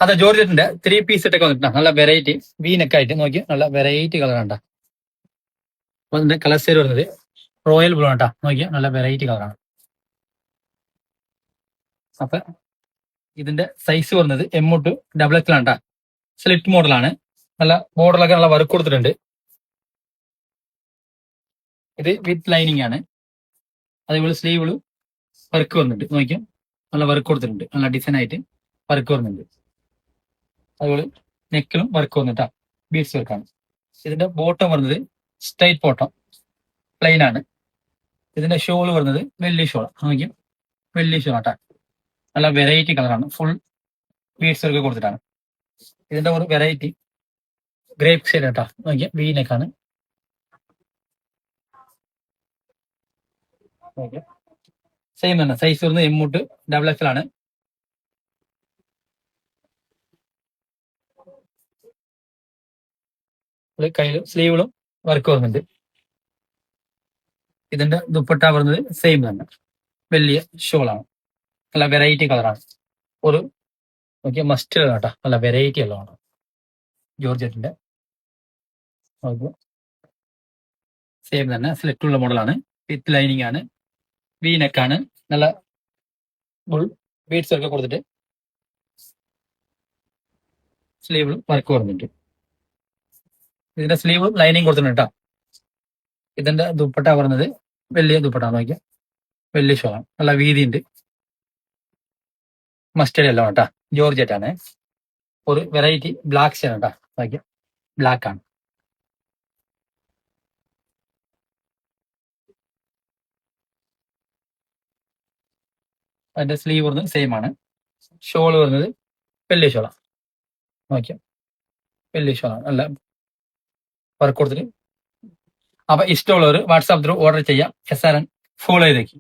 അതെ ജോർജറ്റിന്റെ 3 പീസ് സെറ്റൊക്കെ വന്നിട്ടാ നല്ല വെറൈറ്റി വീനൊക്കെ ആയിട്ട് നോക്കി നല്ല വെറൈറ്റി കളറാണ്. അപ്പൊ അതിന്റെ കളർ സ്റ്റൈൽ വരുന്നത് റോയൽ ബ്ലൂ ആട്ടാ. നോക്കിയാ നല്ല വെറൈറ്റി കളറാണ്. അപ്പൊ ഇതിന്റെ സൈസ് വരുന്നത് M2 ആണ്. സ്ലിറ്റ് മോഡലാണ്. നല്ല ബോർഡറിലൊക്കെ നല്ല വർക്ക് കൊടുത്തിട്ടുണ്ട്. ഇത് വിത്ത് ലൈനിങ് ആണ്. അതേപോലെ സ്ലീവിലും വർക്ക് വരുന്നുണ്ട്. നോക്കിയാൽ നല്ല വർക്ക് കൊടുത്തിട്ടുണ്ട്. നല്ല ഡിസൈൻ ആയിട്ട് വർക്ക് വരുന്നുണ്ട്. അതുപോലെ നെക്കിലും വർക്ക് വന്നിട്ടാ ബീഡ്സ് വർക്കാണ്. ഇതിന്റെ ബോട്ടം വരുന്നത് സ്ട്രൈറ്റ് ബോട്ടം പ്ലെയിൻ ആണ്. ഇതിന്റെ ഷോൾ വരുന്നത് വെള്ളി ഷോൾ. നോക്കിയാൽ വെള്ളി ഷോൾ ആട്ടാ. നല്ല വെറൈറ്റി കളറാണ്. ഫുൾ ബീഡ്സ് വർക്ക് കൊടുത്തിട്ടാണ്. ഇതിന്റെ ഒരു വെറൈറ്റി ഗ്രേപ്പ് ഷെയ്ഡ് ആട്ടാ. നോക്കിയാൽ വീനെക്കാണ്. സെയിം തന്നെ സൈസ് വരുന്നത് M2 ആണ്. കയ്യിലും സ്ലീവിലും വർക്ക് വരുന്നുണ്ട്. ഇതിന്റെ ദുപ്പട്ട വരുന്നത് സെയിം തന്നെ വലിയ ഷോളാണ്. നല്ല വെറൈറ്റി കളറാണ്. ഒരു നോക്കിയാൽ മസ്റ്റ് കേട്ടോ. നല്ല വെറൈറ്റി ഉള്ളതാണ് ജോർജറ്റിന്റെ. സെയിം തന്നെ സ്ലിറ്റ് ഉള്ള മോഡലാണ്. വിത്ത് ലൈനിങ് ആണ്. വി നെക്കാണ്. നല്ല ഫുൾ ബീഡ്സ് ഒക്കെ കൊടുത്തിട്ട് സ്ലീവിലും വർക്ക് വരുന്നുണ്ട്. ഇതിന്റെ സ്ലീവും ലൈനിങ് കൊടുത്തിട്ടുണ്ട് കേട്ടോ. ഇതിന്റെ ദുപ്പട്ട വരുന്നത് വലിയ ദുപ്പട്ട. നോക്കിയാൽ വലിയ ഷോളാണ്. നല്ല വീതിയുണ്ട്. മസ്റ്റേഡ് എല്ലാം കേട്ടാ. ജോർജറ്റ് ആണ്. ഒരു വെറൈറ്റി ബ്ലാക്ക് ഷെയ്ഡ് കേട്ടാ. നോക്കിയാൽ ബ്ലാക്ക് ആണ്. അതിന്റെ സ്ലീവ് വരുന്നത് സെയിം ആണ്. ഷോൾ വരുന്നത് വലിയ ഷോളാണ്. നോക്കിയാൽ വലിയ ഷോളാണ്. നല്ല വർക്ക് കൊടുത്തിട്ട്. അപ്പൊ ഇഷ്ടമുള്ളവർ വാട്സാപ്പ് ത്രൂ ഓർഡർ ചെയ്യാം. SRN ഫോളോ ചെയ്തേക്കും.